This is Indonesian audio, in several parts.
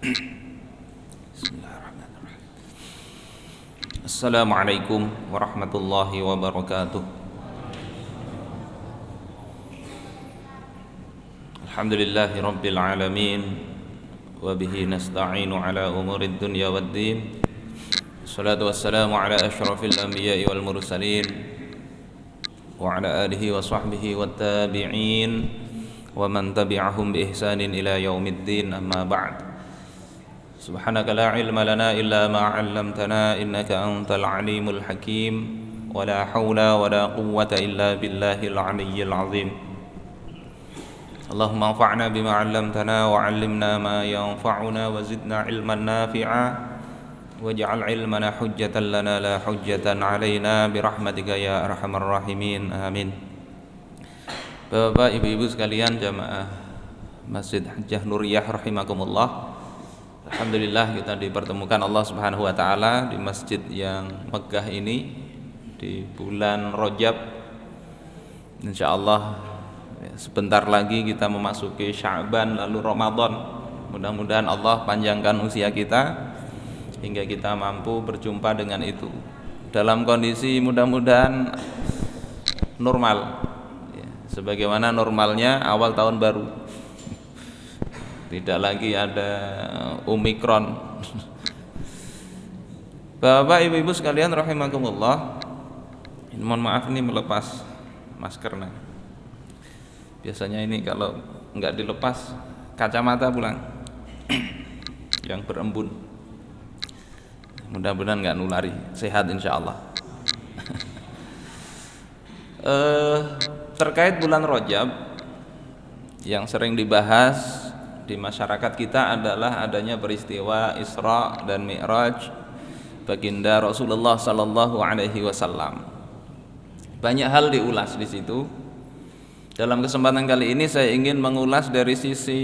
Bismillahirrahmanirrahim. Assalamualaikum warahmatullahi wabarakatuh. Alhamdulillahi rabbil alamin, wa bihi nasta'inu ala umurid dunya waddin. Assalatu wassalamu ala asyrafil anbiya'i wal mursalin wa ala alihi wa sahbihi wat tabi'in wa man tabi'ahum bi ihsanin ila yaumiddin, amma ba'd. Subhanaka la ilma lana illa ma 'allamtana innaka antal alimul hakim, wa la haula wa la quwwata illa billahil aliyyil azim. Allahumma anfa'na bima 'allamtana wa 'allimna ma yanfa'una wa zidna ilman nafi'a waj'al ilmana hujjatan lana la hujjatan 'alaina birahmatika ya arhamar rahimin, amin. Bapak, ibu-ibu sekalian jamaah Masjid Hajjah Nuriyah rahimakumullah, alhamdulillah kita dipertemukan Allah Subhanahu wa taala di masjid yang megah ini di bulan Rajab. Insyaallah sebentar lagi kita memasuki Sya'ban lalu Ramadan. Mudah-mudahan Allah panjangkan usia kita hingga kita mampu berjumpa dengan itu dalam kondisi mudah-mudahan normal, sebagaimana normalnya awal tahun baru. Tidak lagi ada Omikron. Bapak, ibu-ibu sekalian rahimakumullah, mohon maaf ini melepas maskernya. Biasanya ini kalau enggak dilepas kacamata pulang yang berembun. Mudah-mudahan enggak nulari, sehat insyaallah. Terkait bulan Rajab yang sering dibahas di masyarakat kita adalah adanya peristiwa Isra dan Mi'raj baginda Rasulullah sallallahu alaihi wasallam. Banyak hal diulas di situ. Dalam kesempatan kali ini saya ingin mengulas dari sisi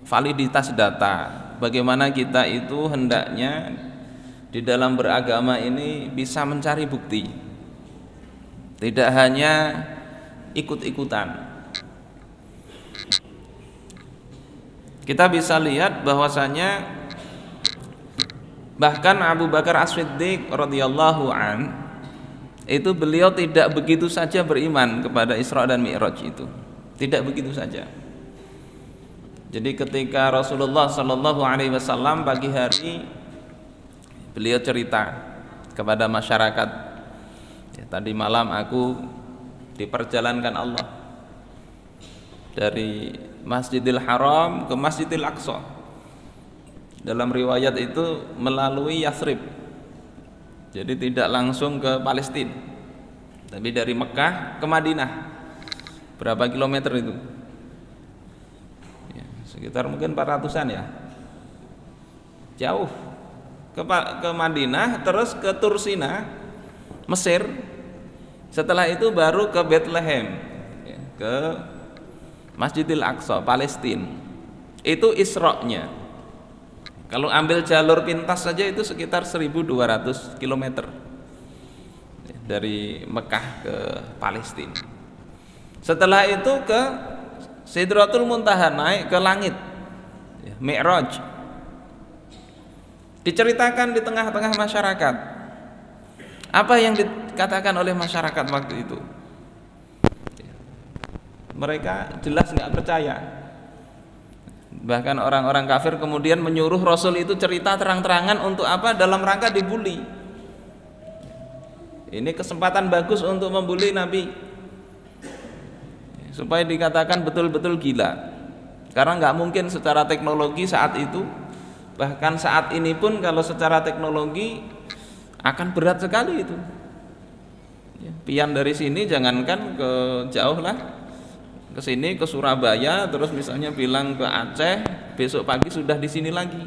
validitas data. Bagaimana kita itu hendaknya di dalam beragama ini bisa mencari bukti. Tidak hanya ikut-ikutan. Kita bisa lihat bahwasanya bahkan Abu Bakar As-Siddiq radhiyallahu an itu beliau tidak begitu saja beriman kepada Isra dan Mi'raj itu. Tidak begitu saja. Jadi ketika Rasulullah sallallahu alaihi wasallam pagi hari beliau cerita kepada masyarakat, tadi malam aku diperjalankan Allah dari Masjidil Haram ke Masjidil Aqsa. Dalam riwayat itu melalui Yathrib. Jadi tidak langsung ke Palestina, tapi dari Mekah ke Madinah. Berapa kilometer itu? Ya, sekitar mungkin 400-an ya. Jauh. Ke Madinah, terus ke Tursina, Mesir. Setelah itu baru ke Bethlehem, ya, ke Masjidil Aqsa, Palestina. Itu Isra-nya. Kalau ambil jalur pintas saja itu sekitar 1200 km dari Mekah ke Palestina. Setelah itu ke Sidratul Muntaha, naik ke langit, Mi'raj. Diceritakan di tengah-tengah masyarakat. Apa yang dikatakan oleh masyarakat waktu itu? Mereka jelas nggak percaya. Bahkan orang-orang kafir kemudian menyuruh Rasul itu cerita terang-terangan untuk apa? Dalam rangka dibully. Ini kesempatan bagus untuk membuli Nabi, supaya dikatakan betul-betul gila. Karena nggak mungkin secara teknologi saat itu, bahkan saat ini pun kalau secara teknologi akan berat sekali itu. Pian dari sini jangankan ke jauh lah, ke sini ke Surabaya, terus misalnya bilang ke Aceh, besok pagi sudah di sini lagi.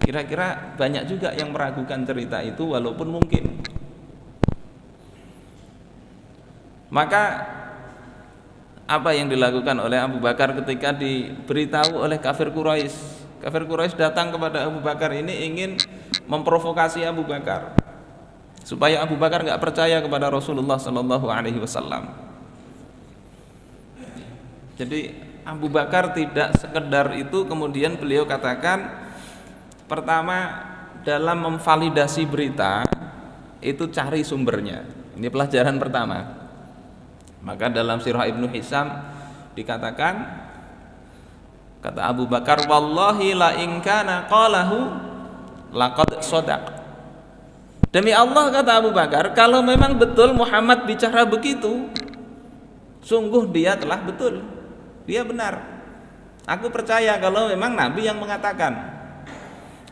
Kira-kira banyak juga yang meragukan cerita itu walaupun mungkin. Maka apa yang dilakukan oleh Abu Bakar ketika diberitahu oleh kafir Quraisy? Kafir Quraisy datang kepada Abu Bakar ini ingin memprovokasi Abu Bakar supaya Abu Bakar nggak percaya kepada Rasulullah sallallahu alaihi wasallam. Jadi Abu Bakar tidak sekedar itu, kemudian beliau katakan pertama dalam memvalidasi berita itu cari sumbernya. Ini pelajaran pertama. Maka dalam Sirah Ibnu Hisam dikatakan, kata Abu Bakar, wallahi la in kana qalahu laqad shadaq. Demi Allah, kata Abu Bakar, kalau memang betul Muhammad bicara begitu, sungguh dia telah betul, dia benar. Aku percaya kalau memang Nabi yang mengatakan.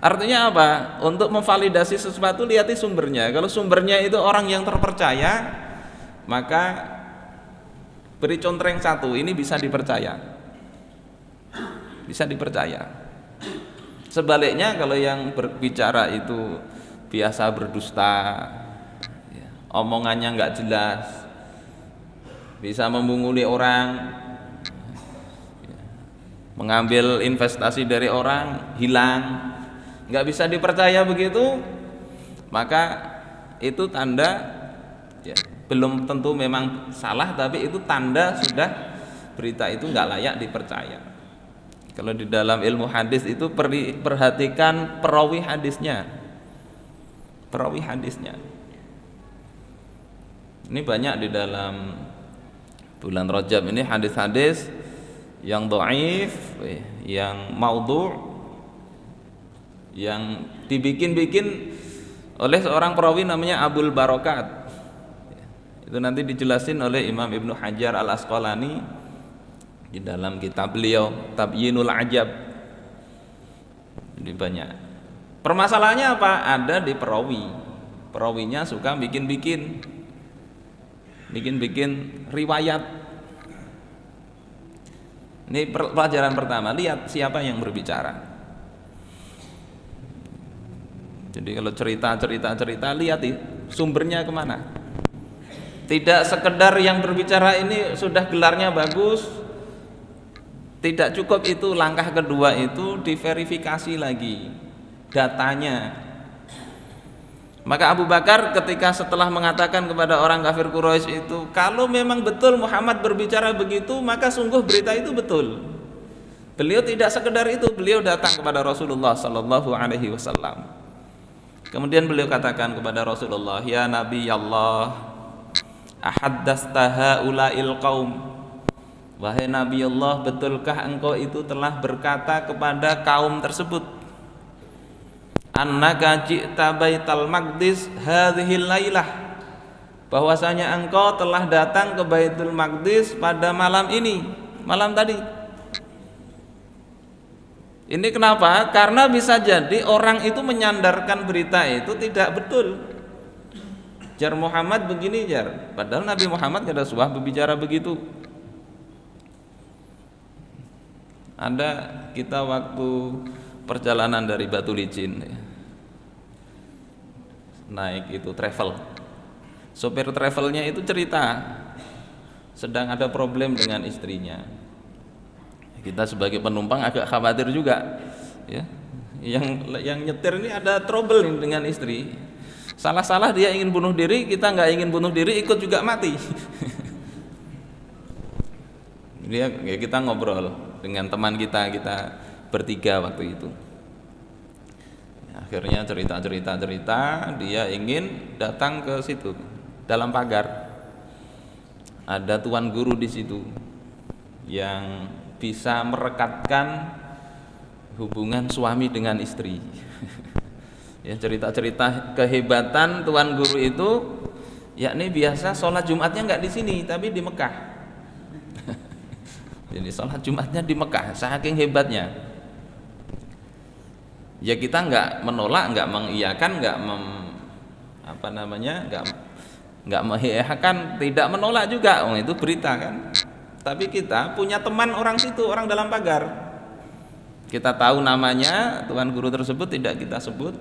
Artinya apa? Untuk memvalidasi sesuatu lihat sumbernya. Kalau sumbernya itu orang yang terpercaya, maka beri contreng satu, ini bisa dipercaya. Bisa dipercaya. Sebaliknya kalau yang berbicara itu biasa berdusta, omongannya nggak jelas, bisa membunguli orang, mengambil investasi dari orang, hilang, nggak bisa dipercaya begitu, maka itu tanda ya, belum tentu memang salah, tapi itu tanda sudah berita itu nggak layak dipercaya. Kalau di dalam ilmu hadis itu perhatikan perawi hadisnya. Perawi hadisnya. Ini banyak di dalam bulan Rajab ini hadis-hadis yang dhaif, yang maudhu', yang dibikin-bikin oleh seorang perawi namanya Abul Barokat. Itu nanti dijelasin oleh Imam Ibnu Hajar Al-Asqalani di dalam kitab beliau Tabyinul Ajab. Jadi banyak. Permasalahannya apa? Ada di perawi. Perawinya suka bikin-bikin riwayat. Ini pelajaran pertama, lihat siapa yang berbicara. Jadi kalau cerita lihat sumbernya kemana. Tidak sekedar yang berbicara ini sudah gelarnya bagus, tidak cukup itu. Langkah kedua itu diverifikasi lagi datanya. Maka Abu Bakar ketika setelah mengatakan kepada orang kafir Quraisy itu, kalau memang betul Muhammad berbicara begitu, maka sungguh berita itu betul. Beliau tidak sekedar itu, beliau datang kepada Rasulullah sallallahu alaihi wasallam. Kemudian beliau katakan kepada Rasulullah, ya Nabi Allah, ahaddasta haula'il qaum. Wahai Nabi Allah, betulkah engkau itu telah berkata kepada kaum tersebut, annaka ji'ta baital maqdis hadhil lailah, bahwasanya engkau telah datang ke Baitul Maqdis pada malam ini, malam tadi. Ini kenapa? Karena bisa jadi orang itu menyandarkan berita itu tidak betul. Jar Muhammad begini jar, padahal Nabi Muhammad kada suah berbicara begitu. Ada kita waktu perjalanan dari Batu Licin, naik itu travel. Sopir travelnya itu cerita sedang ada problem dengan istrinya. Kita sebagai penumpang agak khawatir juga, ya. Yang nyetir ini ada trouble dengan istri. Salah-salah dia ingin bunuh diri, kita nggak ingin bunuh diri, ikut juga mati. Kita ngobrol dengan teman kita bertiga waktu itu. Akhirnya cerita, dia ingin datang ke situ dalam pagar. Ada tuan guru di situ yang bisa merekatkan hubungan suami dengan istri. Ya, cerita-cerita kehebatan tuan guru itu, yakni biasa sholat Jumatnya nggak di sini tapi di Mekah. Jadi sholat Jumatnya di Mekah, saking hebatnya. Ya kita nggak menolak, nggak mengiyakan, nggak mengiyakan, tidak menolak juga. Oh, itu berita kan. Tapi kita punya teman orang situ, orang dalam pagar. Kita tahu namanya, tuan guru tersebut tidak kita sebut.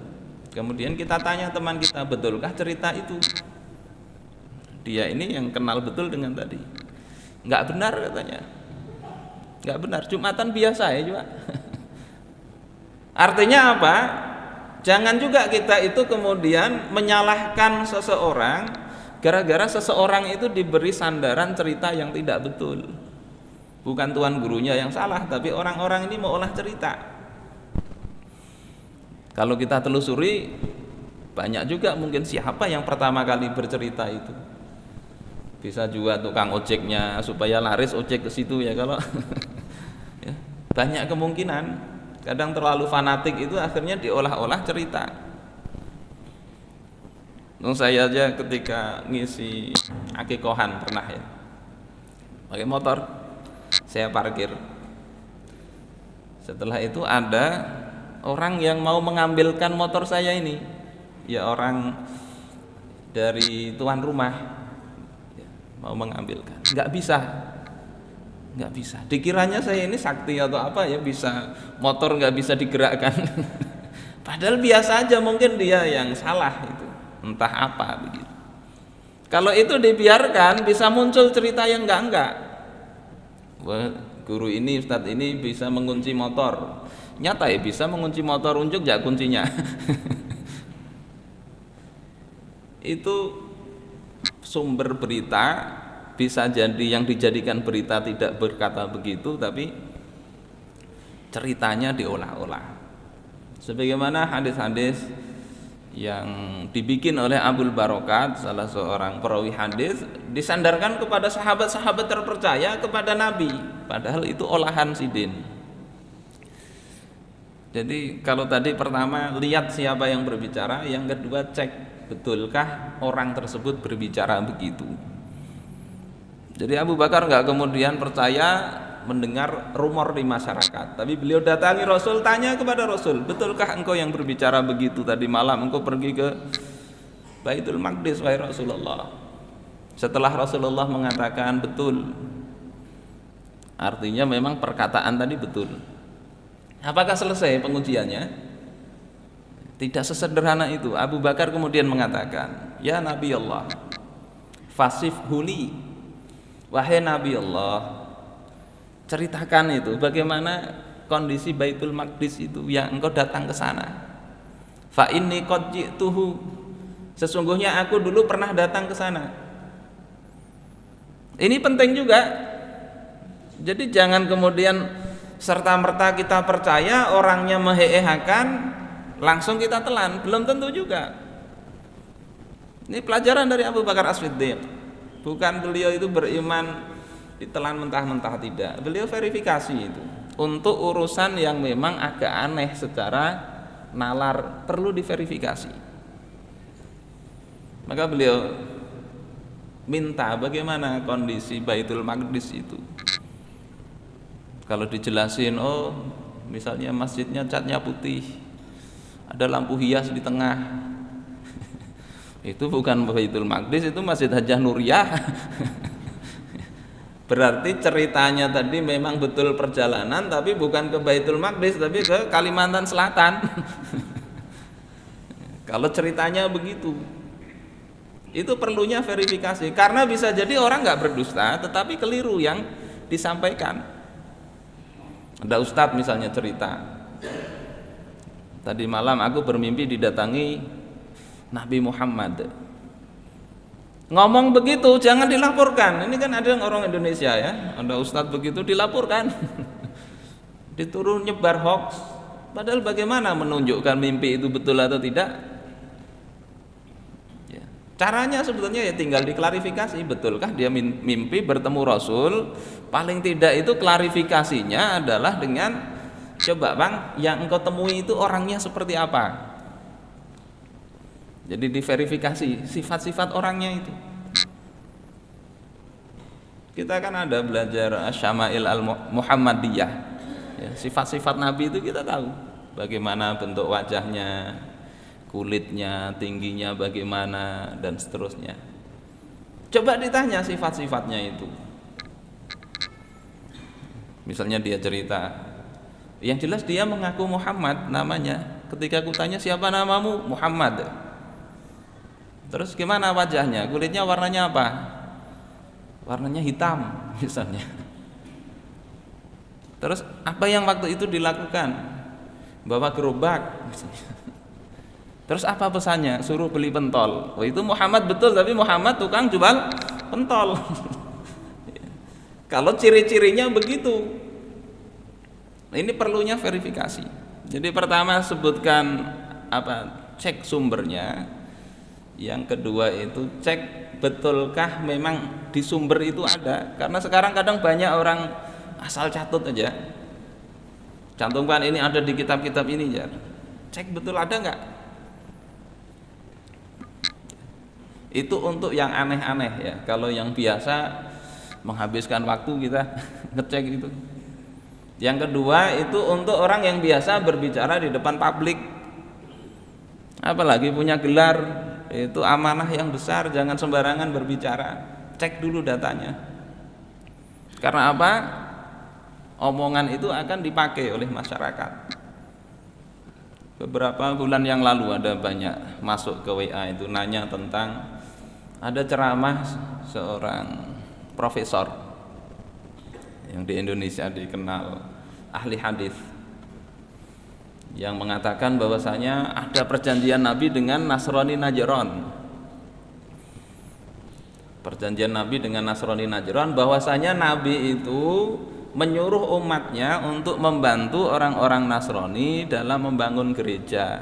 Kemudian kita tanya teman kita, betulkah cerita itu? Dia ini yang kenal betul dengan tadi. Enggak benar katanya. Enggak benar, Jumatan biasa ya juga. Artinya apa? Jangan juga kita itu kemudian menyalahkan seseorang gara-gara seseorang itu diberi sandaran cerita yang tidak betul. Bukan tuan gurunya yang salah, tapi orang-orang ini mau olah cerita. Kalau kita telusuri, banyak juga mungkin siapa yang pertama kali bercerita itu. Bisa juga tukang ojeknya supaya laris ojek ke situ ya kalau ya, banyak kemungkinan. Kadang terlalu fanatik itu akhirnya diolah-olah cerita. Saya aja ketika ngisi akikohan pernah ya, pakai motor, saya parkir. Setelah itu ada orang yang mau mengambilkan motor saya ini, ya orang dari tuan rumah ya, mau mengambilkan, nggak bisa. Dikiranya saya ini sakti atau apa ya, bisa motor nggak bisa digerakkan. Padahal biasa aja, mungkin dia yang salah itu, entah apa begitu. Kalau itu dibiarkan bisa muncul cerita yang enggak. Wah, guru ini, ustadz ini bisa mengunci motor. Nyata ya bisa mengunci motor, unjuk jak kuncinya. Itu sumber berita, bisa jadi yang dijadikan berita tidak berkata begitu, tapi ceritanya diolah-olah. Sebagaimana hadis-hadis yang dibikin oleh Abul Barokat, salah seorang perawi hadis, disandarkan kepada sahabat-sahabat terpercaya, kepada Nabi, padahal itu olahan sidin. Jadi kalau tadi pertama lihat siapa yang berbicara, yang kedua cek betulkah orang tersebut berbicara begitu. Jadi Abu Bakar nggak kemudian percaya mendengar rumor di masyarakat, tapi beliau datangi Rasul, tanya kepada Rasul, betulkah engkau yang berbicara begitu tadi malam engkau pergi ke Baitul Maqdis wahai Rasulullah? Setelah Rasulullah mengatakan betul, artinya memang perkataan tadi betul. Apakah selesai pengujiannya? Tidak sesederhana itu. Abu Bakar kemudian mengatakan, ya Nabi Allah, fasif huli, wahai Nabi Allah, ceritakan itu bagaimana kondisi Baitul Maqdis itu yang engkau datang ke sana. Fa inni qad ji'tuhu, sesungguhnya aku dulu pernah datang ke sana. Ini penting juga. Jadi jangan kemudian serta-merta kita percaya orangnya meheehakan langsung kita telan, belum tentu juga. Ini pelajaran dari Abu Bakar As-Siddiq. Bukan beliau itu beriman ditelan mentah-mentah, tidak. Beliau verifikasi itu. Untuk urusan yang memang agak aneh secara nalar perlu diverifikasi. Maka beliau minta bagaimana kondisi Baitul Maqdis itu. Kalau dijelasin, oh misalnya masjidnya catnya putih, ada lampu hias di tengah, itu bukan Baitul Maqdis, itu Masjid Hajjah Nuriyah. Berarti ceritanya tadi memang betul perjalanan, tapi bukan ke Baitul Maqdis, tapi ke Kalimantan Selatan. Kalau ceritanya begitu, itu perlunya verifikasi, karena bisa jadi orang nggak berdusta, tetapi keliru yang disampaikan. Ada ustadz misalnya cerita, tadi malam aku bermimpi didatangi Nabi Muhammad. Ngomong begitu jangan dilaporkan. Ini kan ada orang Indonesia ya, ada ustadz begitu dilaporkan. Diturun nyebar hoax. Padahal bagaimana menunjukkan mimpi itu betul atau tidak? Ya. Caranya sebetulnya ya tinggal diklarifikasi, betulkah dia mimpi bertemu Rasul? Paling tidak itu klarifikasinya adalah dengan, coba bang, yang engkau temui itu orangnya seperti apa? Jadi diverifikasi sifat-sifat orangnya itu. Kita kan ada belajar Syama'il al-Muhammadiyah ya, sifat-sifat Nabi itu kita tahu, bagaimana bentuk wajahnya, kulitnya, tingginya bagaimana, dan seterusnya. Coba ditanya sifat-sifatnya itu. Misalnya dia cerita, yang jelas dia mengaku Muhammad namanya. Ketika aku tanya siapa namamu? Muhammad. Terus gimana wajahnya? Kulitnya warnanya apa? Warnanya hitam misalnya. Terus apa yang waktu itu dilakukan? Bawa gerobak misalnya. Terus apa pesannya? Suruh beli pentol. Oh itu Muhammad betul, tapi Muhammad tukang jual pentol. Kalau ciri-cirinya begitu, ini perlunya verifikasi. Jadi pertama sebutkan cek sumbernya. Yang kedua itu cek betulkah memang di sumber itu ada. Karena sekarang kadang banyak orang asal catut aja. Cantumkan ini ada di kitab-kitab ini ya. Cek betul ada nggak? Itu untuk yang aneh-aneh ya. Kalau yang biasa menghabiskan waktu kita ngecek itu. Yang kedua itu untuk orang yang biasa berbicara di depan publik, apalagi punya gelar, itu amanah yang besar, jangan sembarangan berbicara, cek dulu datanya. Karena apa? Omongan itu akan dipakai oleh masyarakat. Beberapa bulan yang lalu ada banyak masuk ke WA itu nanya tentang ada ceramah seorang profesor yang di Indonesia dikenal ahli hadis yang mengatakan bahwasanya ada perjanjian Nabi dengan Nasrani Najran. Perjanjian Nabi dengan Nasrani Najran bahwasanya Nabi itu menyuruh umatnya untuk membantu orang-orang Nasrani dalam membangun gereja.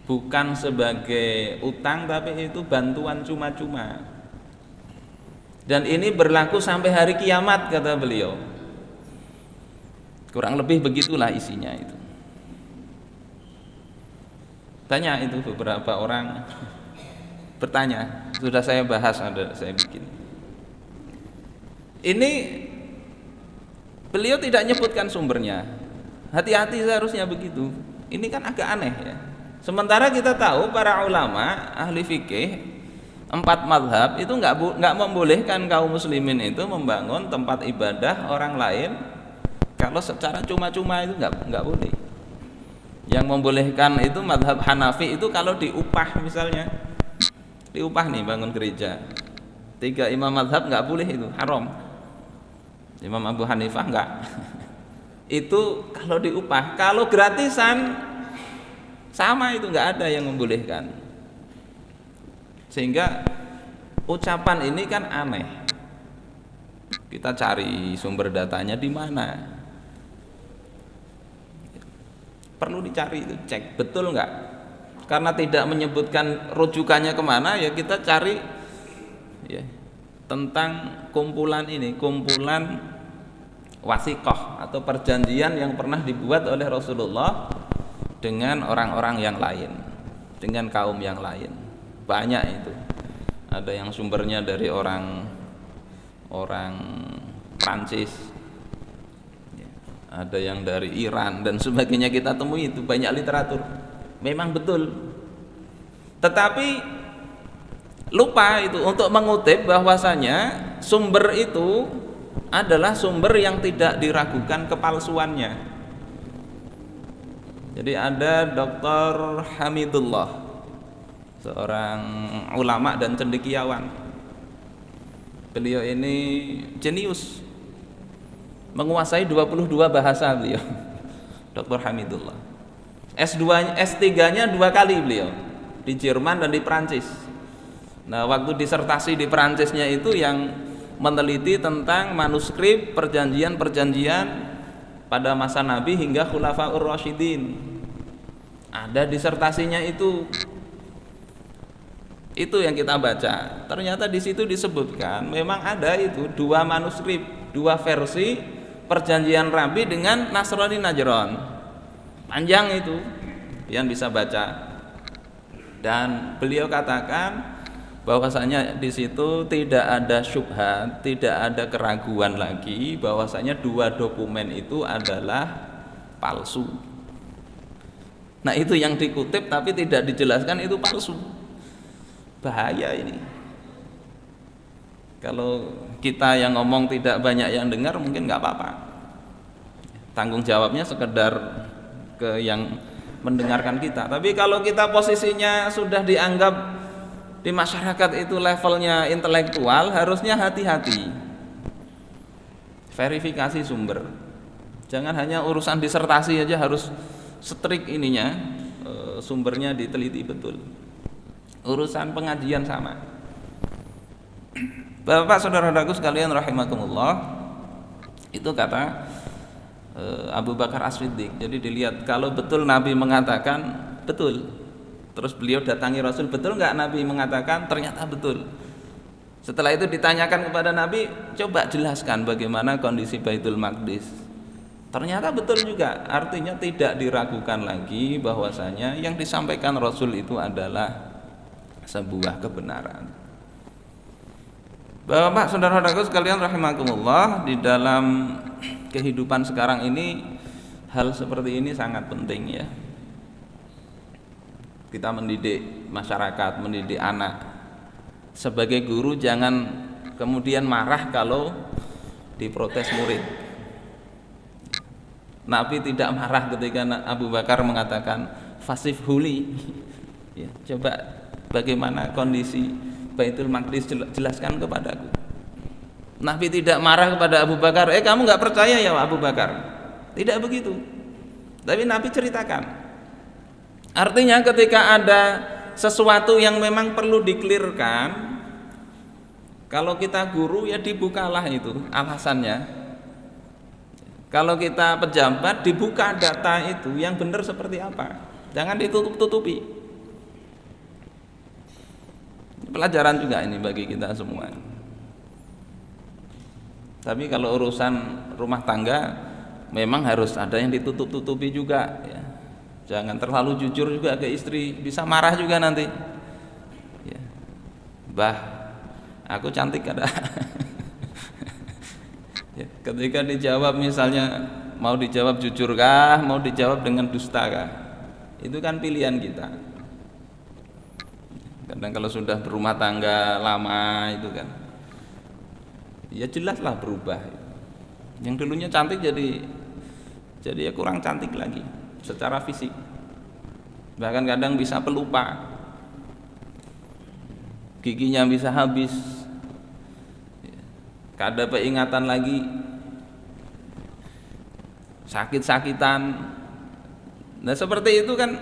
Bukan sebagai utang tapi itu bantuan cuma-cuma. Dan ini berlaku sampai hari kiamat kata beliau. Kurang lebih begitulah isinya itu. Tanya itu beberapa orang bertanya, sudah saya bahas, ada saya bikin. Ini beliau tidak nyebutkan sumbernya. Hati-hati seharusnya begitu. Ini kan agak aneh ya. Sementara kita tahu para ulama ahli fikih 4 mazhab itu nggak membolehkan kaum muslimin itu membangun tempat ibadah orang lain. Kalau secara cuma-cuma itu nggak boleh. Yang membolehkan itu mazhab Hanafi itu kalau diupah misalnya, diupah nih bangun gereja. 3 imam mazhab nggak boleh itu, haram. Imam Abu Hanifah nggak. Itu kalau diupah. Kalau gratisan sama itu nggak ada yang membolehkan. Sehingga ucapan ini kan aneh. Kita cari sumber datanya di mana. Perlu dicari itu, cek betul nggak? Karena tidak menyebutkan rujukannya kemana, ya kita cari ya, tentang kumpulan ini, kumpulan wasiqah atau perjanjian yang pernah dibuat oleh Rasulullah dengan orang-orang yang lain, dengan kaum yang lain. Banyak itu. Ada yang sumbernya dari orang Prancis, ada yang dari Iran dan sebagainya, kita temui itu banyak literatur. Memang betul. Tetapi lupa itu untuk mengutip bahwasanya sumber itu adalah sumber yang tidak diragukan kepalsuannya. Jadi ada Dr. Hamidullah, seorang ulama dan cendekiawan. Beliau ini jenius, menguasai 22 bahasa beliau. Dr. Hamidullah. S3-nya 2 kali beliau, di Jerman dan di Prancis. Nah, waktu disertasi di Prancisnya itu yang meneliti tentang manuskrip perjanjian-perjanjian pada masa Nabi hingga Khulafaur Rasyidin. Ada disertasinya itu. Itu yang kita baca. Ternyata di situ disebutkan memang ada itu 2 manuskrip, 2 versi perjanjian Rabi dengan Nasrani Najran. Panjang itu yang bisa baca. Dan beliau katakan bahwasanya di situ tidak ada syubhat, tidak ada keraguan lagi bahwasanya 2 dokumen itu adalah palsu. Nah, itu yang dikutip tapi tidak dijelaskan itu palsu. Bahaya ini. Kalau kita yang ngomong tidak banyak yang dengar mungkin nggak apa-apa. Tanggung jawabnya sekedar ke yang mendengarkan kita. Tapi kalau kita posisinya sudah dianggap di masyarakat itu levelnya intelektual, harusnya hati-hati. Verifikasi sumber. Jangan hanya urusan disertasi aja harus strik ininya, sumbernya diteliti betul. Urusan pengajian sama. Bapak saudara-saudaraku sekalian rahimakumullah, Itu kata Abu Bakar As-Siddiq. Jadi dilihat kalau betul Nabi mengatakan betul. Terus beliau datangi Rasul, betul nggak Nabi mengatakan? Ternyata betul. Setelah itu ditanyakan kepada Nabi, coba jelaskan bagaimana kondisi Baitul Maqdis. Ternyata betul juga. Artinya tidak diragukan lagi bahwasanya yang disampaikan Rasul itu adalah sebuah kebenaran. Bapak, saudara-saudaraku sekalian rahimakumullah, di dalam kehidupan sekarang ini hal seperti ini sangat penting ya. Kita mendidik masyarakat, mendidik anak. Sebagai guru jangan kemudian marah kalau diprotes murid. Nabi tidak marah ketika Abu Bakar mengatakan fasif huli. Ya, coba bagaimana kondisi Baitul Maqdis, jelaskan kepadaku. Nabi tidak marah kepada Abu Bakar, kamu nggak percaya ya Abu Bakar? Tidak begitu. Tapi Nabi ceritakan. Artinya ketika ada sesuatu yang memang perlu dikelirkan, kalau kita guru ya dibukalah itu alasannya. Kalau kita pejabat dibuka data itu yang benar seperti apa. Jangan ditutup-tutupi. Pelajaran juga ini bagi kita semua. Tapi kalau urusan rumah tangga memang harus ada yang ditutup-tutupi juga ya. Jangan terlalu jujur juga ke istri, bisa marah juga nanti ya. Bah, aku cantik ada. Ya, ketika dijawab misalnya mau dijawab jujurkah, mau dijawab dengan dustakah, itu kan pilihan kita. Kadang kalau sudah berumah tangga lama itu kan ya jelaslah berubah. Yang dulunya cantik jadi ya kurang cantik lagi secara fisik. Bahkan kadang bisa pelupa, giginya bisa habis, kada peringatan lagi, sakit-sakitan. Nah seperti itu kan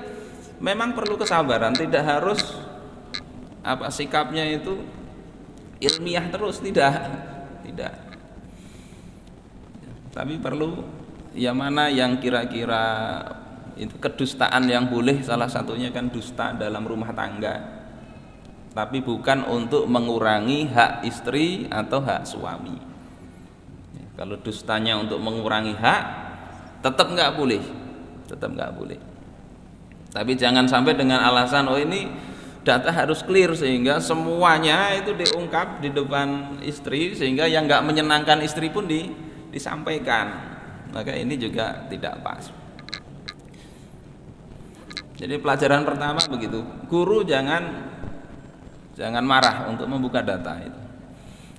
memang perlu kesabaran. Tidak harus sikapnya itu ilmiah terus, tidak. Tapi perlu yang mana yang kira-kira itu kedustaan yang boleh, salah satunya kan dusta dalam rumah tangga. Tapi bukan untuk mengurangi hak istri atau hak suami. Kalau dustanya untuk mengurangi hak, tetap nggak boleh. Tapi jangan sampai dengan alasan ini data harus clear sehingga semuanya itu diungkap di depan istri, sehingga yang nggak menyenangkan istri pun disampaikan. Maka ini juga tidak pas. Jadi pelajaran pertama begitu, guru jangan marah untuk membuka data itu.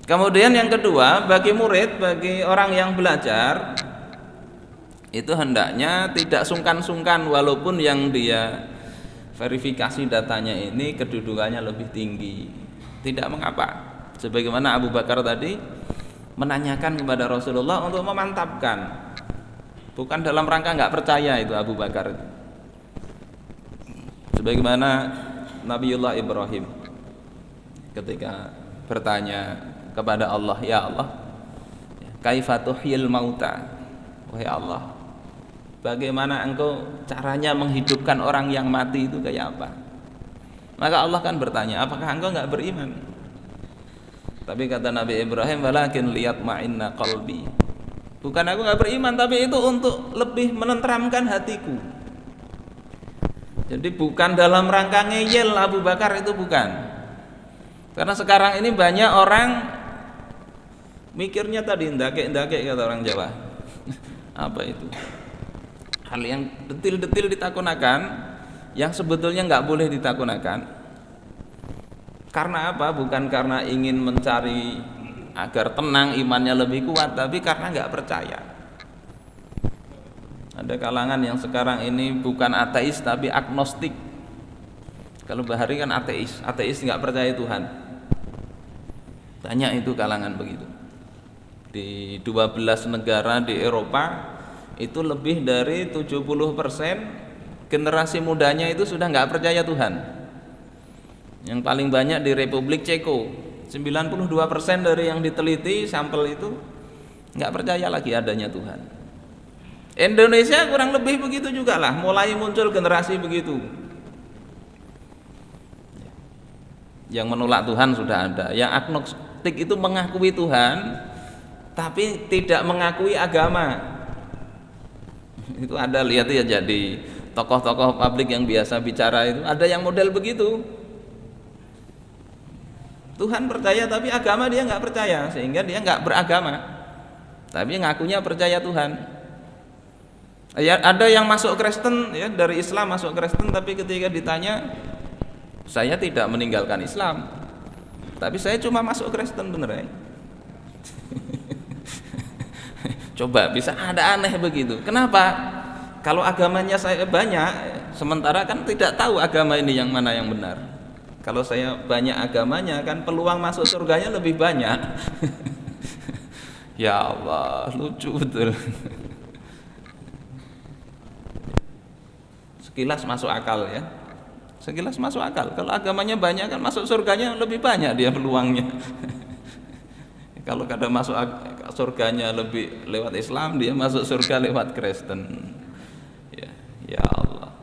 Kemudian yang kedua, bagi murid, bagi orang yang belajar itu hendaknya tidak sungkan-sungkan walaupun yang dia verifikasi datanya ini kedudukannya lebih tinggi. Tidak mengapa. Sebagaimana Abu Bakar tadi menanyakan kepada Rasulullah untuk memantapkan. Bukan dalam rangka nggak percaya itu Abu Bakar. Sebagaimana Nabiullah Ibrahim ketika bertanya kepada Allah, ya Allah, kaifa tuhyil mauta? Wahai Allah, bagaimana engkau caranya menghidupkan orang yang mati itu kayak apa? Maka Allah kan bertanya, apakah engkau nggak beriman? Tapi kata Nabi Ibrahim, walakin liyatma'inna qalbi. Bukan aku nggak beriman, tapi itu untuk lebih menenteramkan hatiku. Jadi bukan dalam rangka ngeyel Abu Bakar, itu bukan. Karena sekarang ini banyak orang mikirnya tadi ndake-ndake kata orang Jawa. Apa itu? Hal yang detil-detil ditakunakan, yang sebetulnya nggak boleh ditakunakan. Karena apa? Bukan karena ingin mencari agar tenang, imannya lebih kuat, tapi karena nggak percaya. Ada kalangan yang sekarang ini bukan ateis tapi agnostik. Kalau Bahari kan ateis nggak percaya Tuhan. Banyak itu kalangan begitu. Di 12 negara di Eropa itu lebih dari 70% generasi mudanya itu sudah nggak percaya Tuhan. Yang paling banyak di Republik Ceko, 92% dari yang diteliti sampel nggak percaya lagi adanya Tuhan. Indonesia kurang lebih begitu juga lah, mulai muncul generasi begitu. Yang menolak Tuhan sudah ada, yang agnostik itu mengakui Tuhan tapi tidak mengakui agama. Itu ada, lihat ya, jadi tokoh-tokoh publik yang biasa bicara itu ada yang model begitu. Tuhan percaya tapi agama dia nggak percaya, sehingga dia nggak beragama, tapi ngakunya percaya Tuhan. Ya, ada yang masuk Kristen ya, dari Islam masuk Kristen, tapi ketika ditanya, saya tidak meninggalkan Islam, tapi saya cuma masuk Kristen, bener ya? Coba bisa ada aneh begitu. Kenapa? Kalau agamanya saya banyak, sementara kan tidak tahu agama ini yang mana yang benar. Kalau saya banyak agamanya, kan peluang masuk surganya lebih banyak. Ya Allah, lucu betul. Sekilas masuk akal ya. Sekilas masuk akal. Kalau agamanya banyak, kan masuk surganya lebih banyak dia peluangnya. Kalau kada masuk surganya lebih lewat Islam, dia masuk surga lewat Kristen. Ya Allah.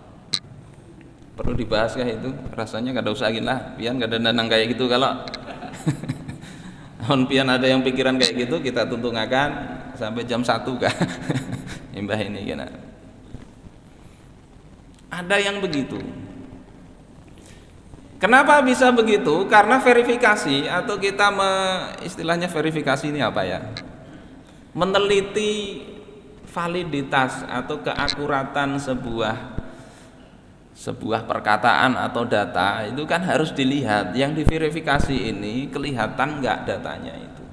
Perlu dibahas kah itu? Rasanya kada usah lagi lah. Pian kada nanang kayak gitu kalau. Pian ada yang pikiran kayak gitu, kita tuntungakan sampai jam 1 kah? Mbah ini kena. Ada yang begitu. Kenapa bisa begitu? Karena verifikasi, atau kita istilahnya verifikasi ini apa ya? Meneliti validitas atau keakuratan sebuah perkataan atau data itu kan harus dilihat. Yang diverifikasi ini kelihatan nggak datanya itu.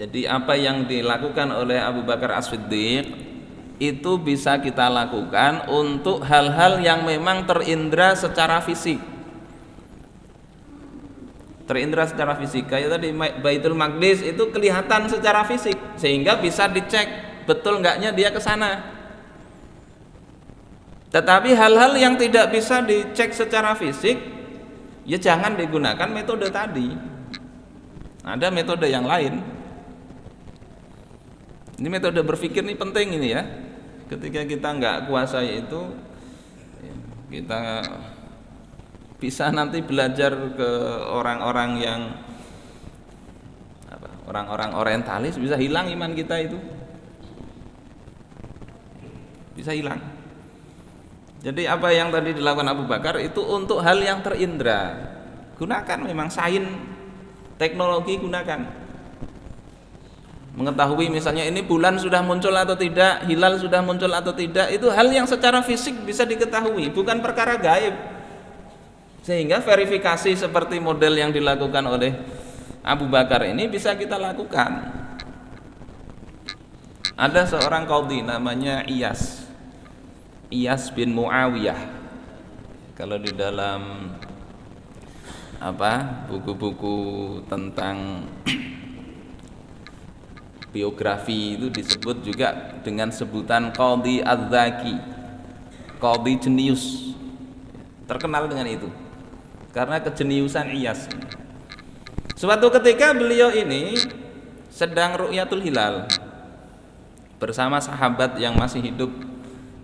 Jadi apa yang dilakukan oleh Abu Bakar As-Siddiq itu bisa kita lakukan untuk hal-hal yang memang terindra secara fisik. Terindra secara fisik, kayak tadi Baitul Maqdis itu kelihatan secara fisik, sehingga bisa dicek betul enggaknya dia ke sana. Tetapi hal-hal yang tidak bisa dicek secara fisik, ya jangan digunakan metode tadi. Ada metode yang lain. Ini metode berpikir ini penting ini ya. Ketika kita nggak kuasai itu, kita bisa nanti belajar ke orang-orang yang orang-orang orientalis, bisa hilang iman kita itu, bisa hilang. Jadi apa yang tadi dilakukan Abu Bakar itu untuk hal yang terindra, gunakan memang sains, teknologi gunakan. Mengetahui misalnya ini bulan sudah muncul atau tidak, hilal sudah muncul atau tidak, itu hal yang secara fisik bisa diketahui, bukan perkara gaib. Sehingga verifikasi seperti model yang dilakukan oleh Abu Bakar ini bisa kita lakukan. Ada seorang qadhi namanya Iyas bin Muawiyah. Kalau di dalam buku-buku tentang biografi itu disebut juga dengan sebutan Qadhi Az-Zaki, Qadhi jenius, terkenal dengan itu karena kejeniusan Iyas. Suatu ketika beliau ini sedang ru'yatul hilal bersama sahabat yang masih hidup,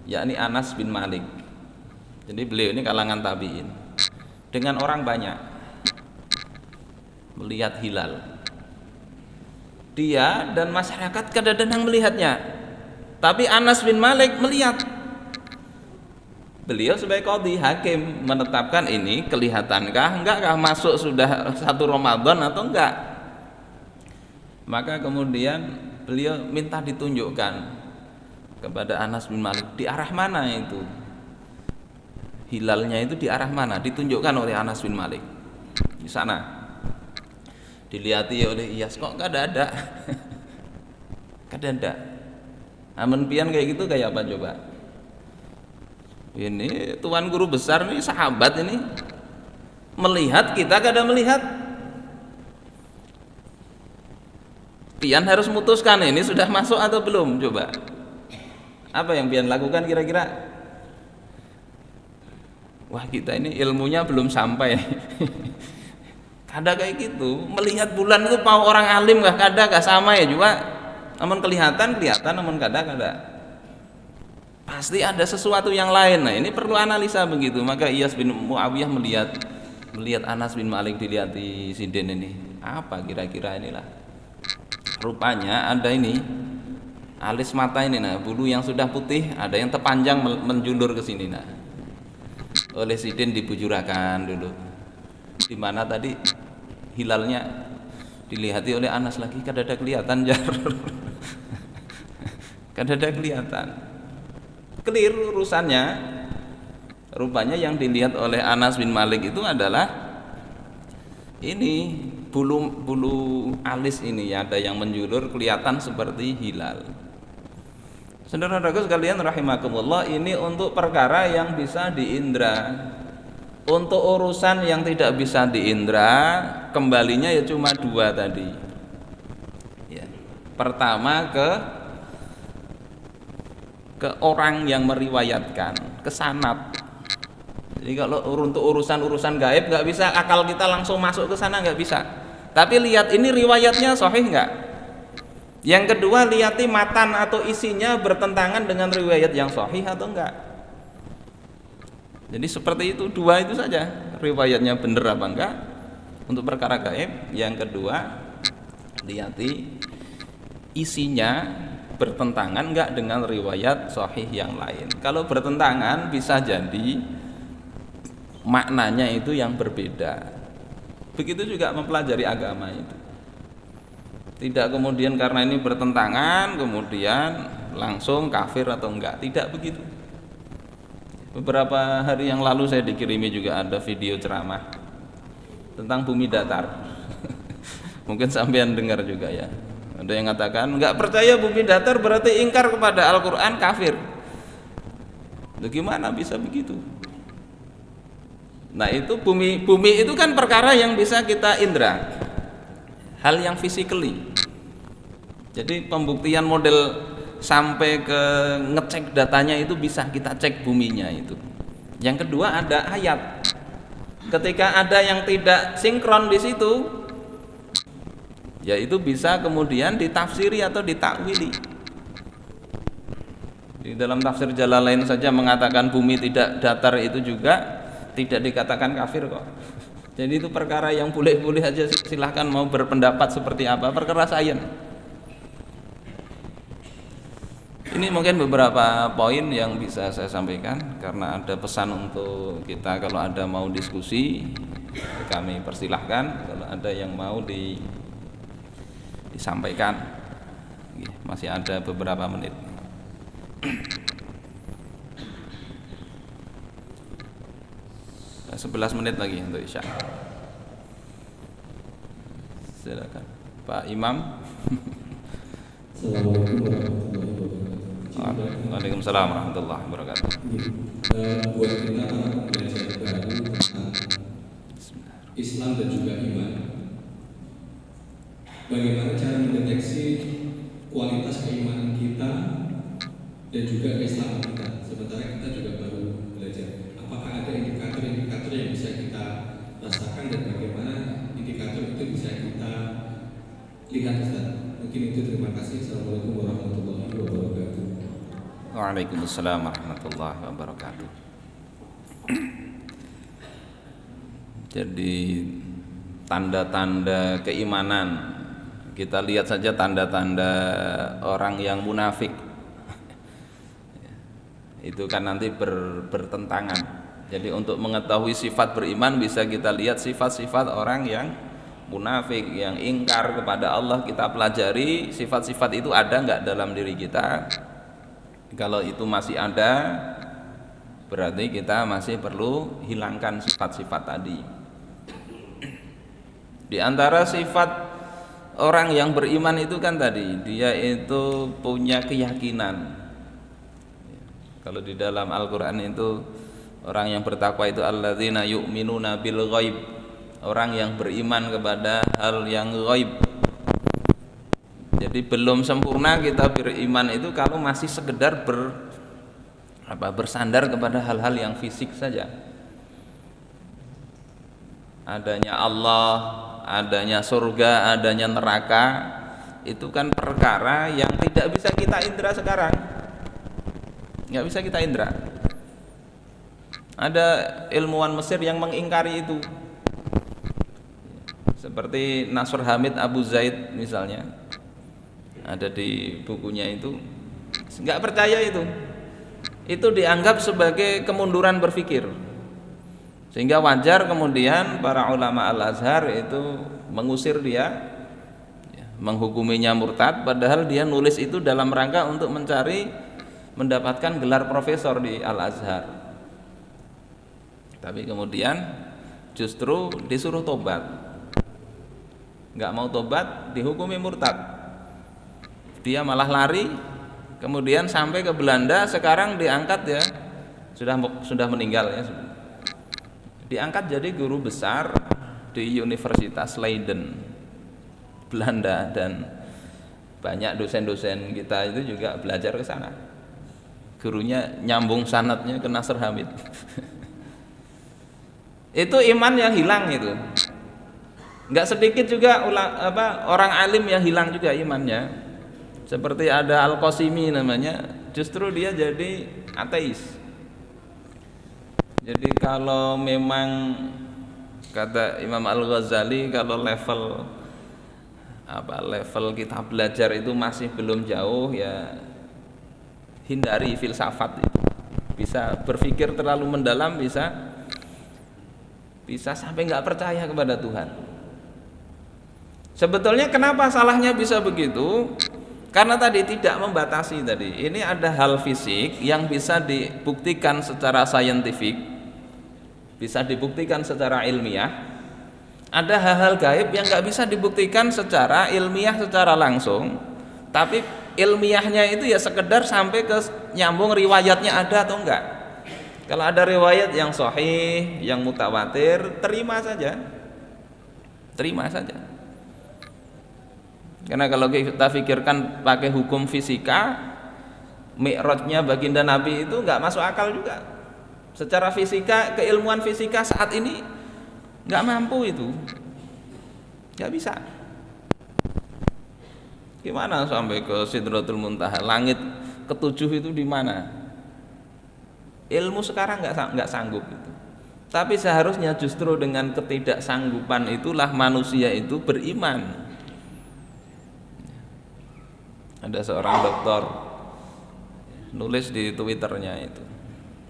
yakni Anas bin Malik. Jadi beliau ini kalangan tabi'in, dengan orang banyak melihat hilal. Dia dan masyarakat kadang-kadang melihatnya, tapi Anas bin Malik melihat. Beliau sebagai qadhi hakim menetapkan ini kelihatankah, enggakah masuk sudah 1 Ramadan atau enggak. Maka kemudian beliau minta ditunjukkan kepada Anas bin Malik di arah mana itu hilalnya, itu di arah mana, ditunjukkan oleh Anas bin Malik. Di sana dilihati oleh Iyas, kok kada ada. Kada ada. Amun pian kayak gitu kayak apa coba? Ini tuan guru besar nih, sahabat ini melihat, kita kada melihat. Pian harus memutuskan ini sudah masuk atau belum, coba. Apa yang pian lakukan kira-kira? Wah, kita ini ilmunya belum sampai. Ada kayak gitu, melihat bulan itu mau orang alim gak sama ya juga, namun kelihatan, namun kada. Pasti ada sesuatu yang lain. Nah ini perlu analisa begitu. Maka Iyas bin Muawiyah melihat Anas bin Malik dilihati sinden ini. Apa kira-kira inilah? Rupanya ada ini alis mata ini, nah bulu yang sudah putih ada yang terpanjang menjulur ke sini. Nah oleh sinden dibujurakan dulu. Di mana tadi hilalnya dilihati oleh Anas lagi, kadada kelihatan jar. Kadada kelihatan. Keliru urusannya. Rupanya yang dilihat oleh Anas bin Malik itu adalah ini bulu alis ini, ada yang menjulur kelihatan seperti hilal. Saudara-saudaraku sekalian rahimakumullah, ini untuk perkara yang bisa diindra. Untuk urusan yang tidak bisa diindra, kembalinya ya cuma dua tadi. Ya. Pertama ke orang yang meriwayatkan, ke sanad. Jadi kalau untuk urusan gaib nggak bisa akal kita langsung masuk ke sana, nggak bisa. Tapi lihat ini riwayatnya sahih nggak. Yang kedua lihati matan atau isinya bertentangan dengan riwayat yang sahih atau enggak. Jadi seperti itu, dua itu saja, riwayatnya benar apa enggak untuk perkara gaib. Yang kedua lihati isinya bertentangan enggak dengan riwayat sahih yang lain. Kalau bertentangan bisa jadi maknanya itu yang berbeda. Begitu juga mempelajari agama itu. Tidak kemudian karena ini bertentangan kemudian langsung kafir atau enggak, tidak begitu. Beberapa hari yang lalu saya dikirimi juga ada video ceramah tentang bumi datar. Mungkin sampean dengar juga ya. Ada yang mengatakan enggak percaya bumi datar berarti ingkar kepada Al-Qur'an, kafir. Bagaimana bisa begitu? Nah itu bumi itu kan perkara yang bisa kita indra, hal yang physically. Jadi pembuktian model sampai ke ngecek datanya itu bisa kita cek buminya itu. Yang kedua ada ayat. Ketika ada yang tidak sinkron di situ, ya itu bisa kemudian ditafsiri atau ditakwili. Di dalam tafsir Jalalain saja mengatakan bumi tidak datar itu juga tidak dikatakan kafir kok. Jadi itu perkara yang boleh-boleh aja, silahkan mau berpendapat seperti apa, perkara sains. Ini mungkin beberapa poin yang bisa saya sampaikan, karena ada pesan untuk kita kalau ada mau diskusi kami persilahkan, kalau ada yang mau disampaikan. Masih ada beberapa menit. 11 menit lagi untuk Isya. Silakan Pak Imam. Assalamualaikum warahmatullahi wabarakatuh. Waalaikumsalam warahmatullahi wabarakatuh. Buat kita belajar baru tentang Islam dan juga iman, bagaimana cara mendeteksi kualitas keimanan kita dan juga keislaman kita, sementara kita juga baru belajar. Apakah ada indikator-indikator yang bisa kita rasakan dan bagaimana indikator itu bisa kita lihat, Ustaz? Mungkin itu, terima kasih. Assalamualaikum warahmatullahi wabarakatuh. Waalaikumsalam warahmatullahi wabarakatuh. Jadi tanda-tanda keimanan, kita lihat saja tanda-tanda orang yang munafik. Itu kan nanti bertentangan. Jadi untuk mengetahui sifat beriman bisa kita lihat sifat-sifat orang yang munafik, yang ingkar kepada Allah. Kita pelajari sifat-sifat itu ada enggak dalam diri kita. Kalau itu masih ada, berarti kita masih perlu hilangkan sifat-sifat tadi. Di antara sifat orang yang beriman itu kan tadi, dia itu punya keyakinan. Kalau di dalam Al-Qur'an itu orang yang bertakwa itu alladzina yu'minuna bil ghaib, orang yang beriman kepada hal yang ghaib. Jadi belum sempurna kita beriman itu kalau masih sekedar bersandar, bersandar kepada hal-hal yang fisik saja. adanya Allah, adanya surga, adanya neraka, itu kan perkara yang tidak bisa kita indra sekarang, nggak bisa kita indra. Ada ilmuwan Mesir yang mengingkari itu, seperti Nasr Hamid Abu Zaid misalnya, ada di bukunya itu, nggak percaya itu dianggap sebagai kemunduran berpikir, sehingga wajar kemudian para ulama Al-Azhar itu mengusir dia, menghukuminya murtad, padahal dia nulis itu dalam rangka untuk mencari mendapatkan gelar profesor di Al-Azhar. Tapi kemudian justru disuruh tobat, nggak mau tobat, dihukumi murtad. Dia malah lari, kemudian sampai ke Belanda, sekarang diangkat ya, sudah meninggal ya, diangkat jadi guru besar di Universitas Leiden, Belanda, dan banyak dosen-dosen kita itu juga belajar ke sana. Gurunya nyambung sanadnya ke Nasr Hamid. Itu iman yang hilang itu. Enggak sedikit juga orang alim yang hilang juga imannya. Seperti ada Al-Qasimi namanya, justru dia jadi ateis. Jadi kalau memang kata Imam Al-Ghazali, kalau level kita belajar itu masih belum jauh, ya hindari filsafat itu. Bisa berpikir terlalu mendalam, bisa sampai nggak percaya kepada Tuhan. Sebetulnya kenapa salahnya bisa begitu? Karena tadi tidak membatasi tadi. Ini ada hal fisik yang bisa dibuktikan secara saintifik, bisa dibuktikan secara ilmiah. Ada hal-hal gaib yang nggak bisa dibuktikan secara ilmiah, secara langsung. Tapi ilmiahnya itu ya sekedar sampai ke nyambung riwayatnya ada atau enggak. Kalau ada riwayat yang sahih, yang mutawatir, terima saja. Karena kalau kita pikirkan pakai hukum fisika, mi'rajnya baginda Nabi itu nggak masuk akal juga. Secara fisika, keilmuan fisika saat ini nggak mampu itu, nggak bisa. Gimana sampai ke Sidratul Muntaha, langit ketujuh itu di mana? Ilmu sekarang nggak sanggup itu. Tapi seharusnya justru dengan ketidaksanggupan itulah manusia itu beriman. Ada seorang dokter nulis di Twitternya itu,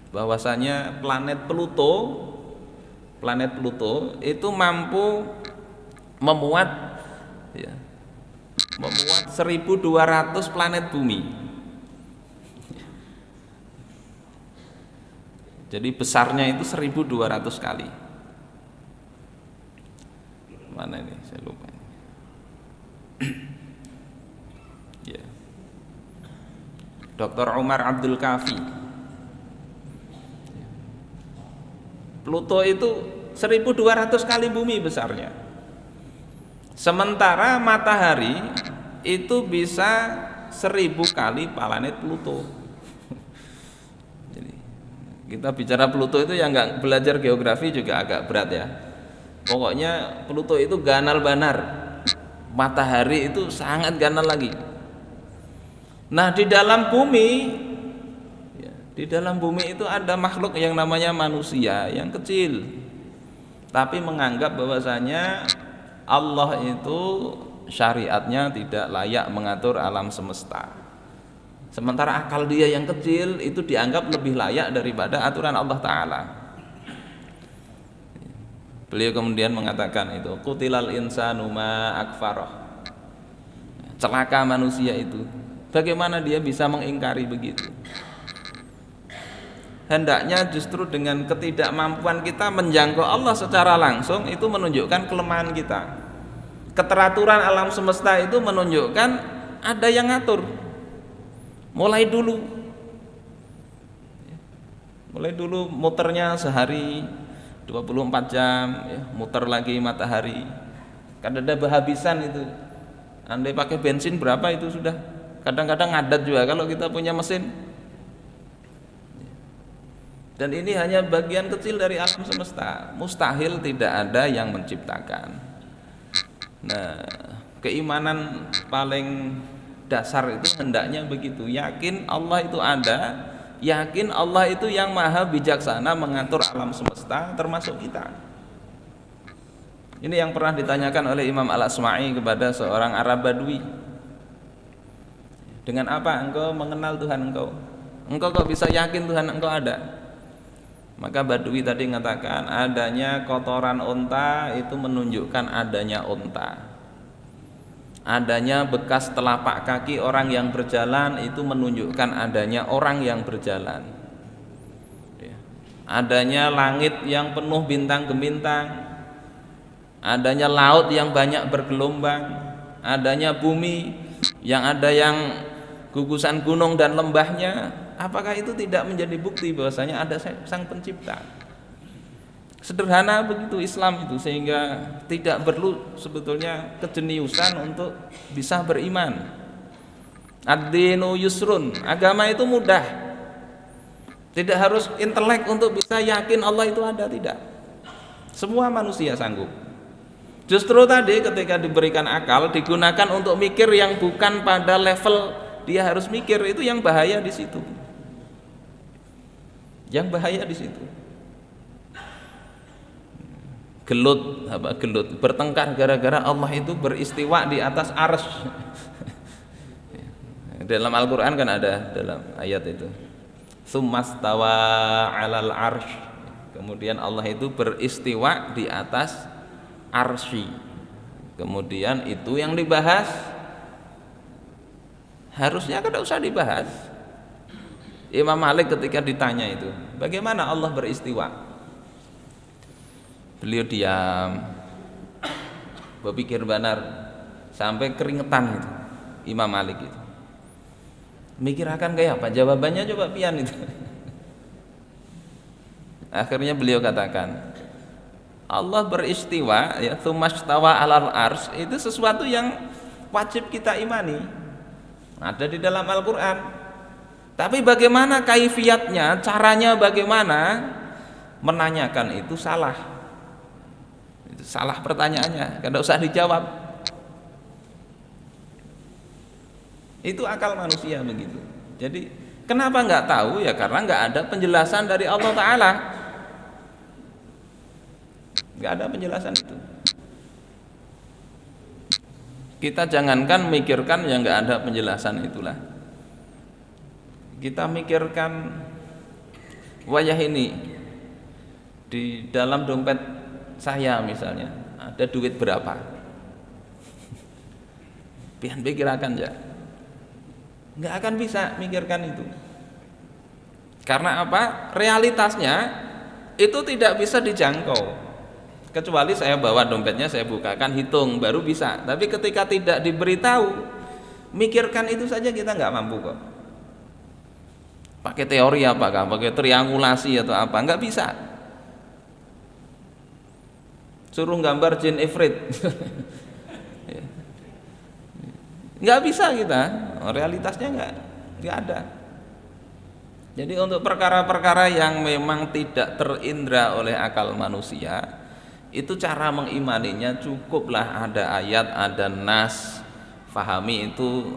bahwasanya planet Pluto itu mampu memuat 1.200 planet bumi. Jadi besarnya itu 1.200 kali. Mana ini? Saya lupa. Ya. Dr. Umar Abdul Kafi. Pluto itu 1.200 kali bumi besarnya. Sementara matahari itu bisa 1.000 kali planet Pluto. Kita bicara Pluto itu yang nggak belajar geografi juga agak berat ya. Pokoknya Pluto itu ganal banar, matahari itu sangat ganal lagi. Nah di dalam bumi itu ada makhluk yang namanya manusia yang kecil, tapi menganggap bahwasanya Allah itu syariatnya tidak layak mengatur alam semesta. Sementara akal dia yang kecil itu dianggap lebih layak daripada aturan Allah Ta'ala. Beliau kemudian mengatakan itu, Qutilal insanu ma akfaroh. Celaka manusia itu. Bagaimana dia bisa mengingkari begitu? Hendaknya justru dengan ketidakmampuan kita menjangkau Allah secara langsung itu menunjukkan kelemahan kita. Keteraturan alam semesta itu menunjukkan ada yang ngatur. Mulai dulu muternya sehari 24 jam ya, muter lagi matahari. Kan ada kehabisan itu. Andai pakai bensin berapa itu sudah. Kadang-kadang ngadat juga kalau kita punya mesin. Dan ini hanya bagian kecil dari alam semesta. Mustahil tidak ada yang menciptakan. Nah, keimanan paling dasar itu hendaknya begitu. Yakin Allah itu ada, yakin Allah itu yang maha bijaksana mengatur alam semesta termasuk kita. Ini yang pernah ditanyakan oleh Imam Al-Asma'i kepada seorang Arab Badui. Dengan apa engkau mengenal Tuhan engkau? Engkau kok bisa yakin Tuhan engkau ada? Maka Badui tadi mengatakan adanya kotoran unta itu menunjukkan adanya unta. Adanya bekas telapak kaki orang yang berjalan itu menunjukkan adanya orang yang berjalan. Adanya langit yang penuh bintang gemintang, adanya laut yang banyak bergelombang, adanya bumi yang ada yang gugusan gunung dan lembahnya, apakah itu tidak menjadi bukti bahwasanya ada sang pencipta? Sederhana begitu Islam itu, sehingga tidak perlu sebetulnya kejeniusan untuk bisa beriman. Ad-dinu yusrun, agama itu mudah. Tidak harus intelek untuk bisa yakin Allah itu ada, tidak. Semua manusia sanggup. Justru tadi ketika diberikan akal digunakan untuk mikir yang bukan pada level dia harus mikir, itu yang bahaya di situ. Yang bahaya di situ. Gelut bertengkar gara-gara Allah itu beristiwa di atas arsy. Dalam Al-Qur'an kan ada dalam ayat itu. Tsummastawa 'alal arsy. Kemudian Allah itu beristiwa di atas arsy. Kemudian itu yang dibahas. Harusnya kan tidak usah dibahas. Imam Malik ketika ditanya itu, bagaimana Allah beristiwa? Beliau diam, berpikir benar sampai keringetan itu. Imam Malik itu mikir akan kayak apa jawabannya, coba pian itu. Akhirnya beliau katakan, Allah beristiwa ya, tsumastawa 'alal arsy, itu sesuatu yang wajib kita imani, ada di dalam Al-Qur'an. Tapi bagaimana kaifiatnya, caranya bagaimana, menanyakan itu salah. Salah pertanyaannya, tidak usah dijawab. Itu akal manusia begitu. Jadi kenapa nggak tahu? Ya karena nggak ada penjelasan dari Allah Ta'ala. Nggak ada penjelasan itu. Kita jangankan mikirkan yang nggak ada penjelasan itulah. Kita mikirkan wayah ini di dalam dompet saya misalnya ada duit berapa, pian pikirkan ya, nggak akan bisa mikirkan itu. Karena apa? Realitasnya itu tidak bisa dijangkau. Kecuali saya bawa dompetnya, saya bukakan, hitung, baru bisa. Tapi ketika tidak diberitahu, mikirkan itu saja kita nggak mampu kok. Pakai teori apakah? Pakai triangulasi atau apa? Nggak bisa. Suruh gambar jin ifrit nggak bisa kita, realitasnya nggak ada. Jadi untuk perkara-perkara yang memang tidak terindra oleh akal manusia, itu cara mengimaninya cukuplah ada ayat, ada nas, fahami itu,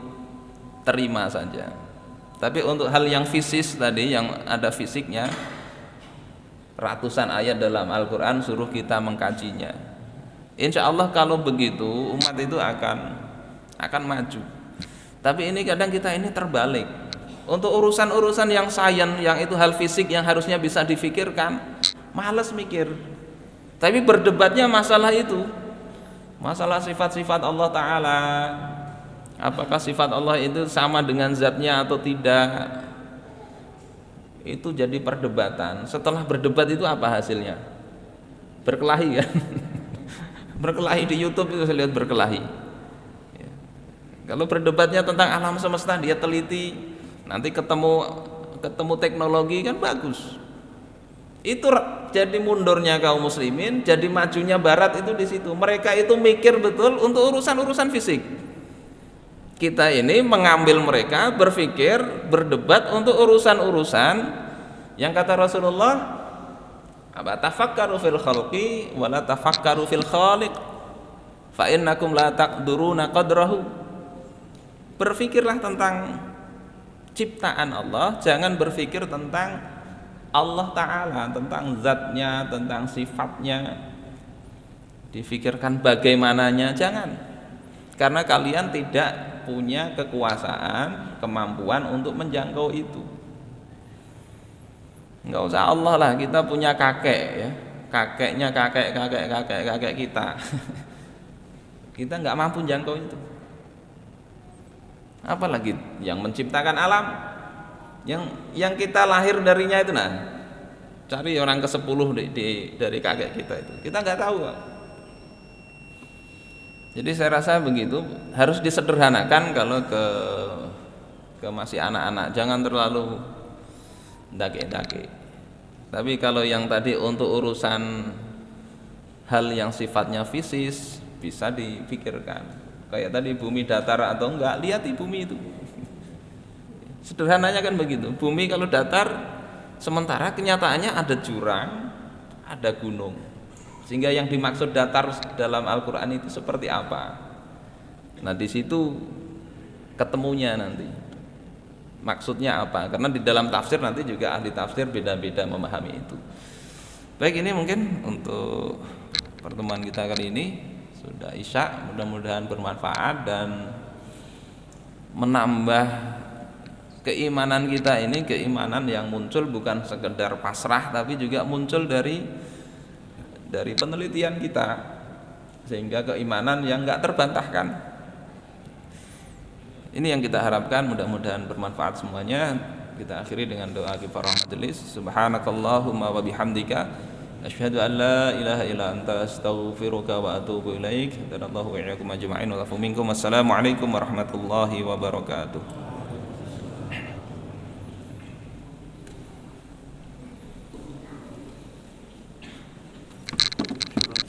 terima saja. Tapi untuk hal yang fisis tadi, yang ada fisiknya, ratusan ayat dalam Al-Quran suruh kita mengkajinya. Insya Allah kalau begitu umat itu akan maju. Tapi ini kadang kita ini terbalik. Untuk urusan-urusan yang sains, yang itu hal fisik yang harusnya bisa difikirkan, malas mikir. Tapi berdebatnya masalah itu, masalah sifat-sifat Allah Ta'ala. Apakah sifat Allah itu sama dengan zatnya atau tidak? Itu jadi perdebatan. Setelah berdebat itu apa hasilnya? Berkelahi kan? Berkelahi di YouTube itu saya lihat berkelahi. Ya. Kalau berdebatnya tentang alam semesta dia teliti, nanti ketemu teknologi kan bagus. Itu jadi mundurnya kaum muslimin, jadi majunya barat itu di situ. Mereka itu mikir betul untuk urusan-urusan fisik. Kita ini mengambil mereka berpikir, berdebat untuk urusan-urusan Yang kata Rasulullah, apa tafakkaru fil khalqi wa la tafakkaru fil khaliq fa innakum la taqduruna qadrahu. Berpikirlah tentang ciptaan Allah, jangan berpikir tentang Allah Ta'ala, tentang zatnya, tentang sifatnya, difikirkan bagaimananya, jangan, karena kalian tidak punya kekuasaan, kemampuan untuk menjangkau itu. Enggak usah Allah lah, kita punya kakek ya, kakeknya kakek kita kita nggak mampu jangkau itu, apalagi yang menciptakan alam, yang kita lahir darinya itu. Nah, cari orang ke-10 dari kakek kita itu, kita nggak tahu. Jadi saya rasa begitu, harus disederhanakan kalau ke masih anak-anak, jangan terlalu dake-dake. Tapi kalau yang tadi untuk urusan hal yang sifatnya fisis bisa dipikirkan. Kayak tadi bumi datar atau enggak, lihat di bumi itu. Sederhananya kan begitu. Bumi kalau datar, sementara kenyataannya ada jurang, ada gunung. Sehingga yang dimaksud datar dalam Al-Qur'an itu seperti apa? Nah, di situ ketemunya nanti. Maksudnya apa? Karena di dalam tafsir nanti juga ahli tafsir beda-beda memahami itu. Baik, ini mungkin untuk pertemuan kita kali ini sudah Isya, mudah-mudahan bermanfaat dan menambah keimanan kita ini, keimanan yang muncul bukan sekedar pasrah tapi juga muncul dari penelitian kita, sehingga keimanan yang enggak terbantahkan. Ini yang kita harapkan, mudah-mudahan bermanfaat semuanya. Kita akhiri dengan doa kifarah majelis. Subhanakallahumma wa bihamdika asyhadu an la ilaha illa anta astaghfiruka wa atubu ilaik. Allahu wa iyyakum ajma'in wa lafu minkum. Wassalamualaikum warahmatullahi wabarakatuh.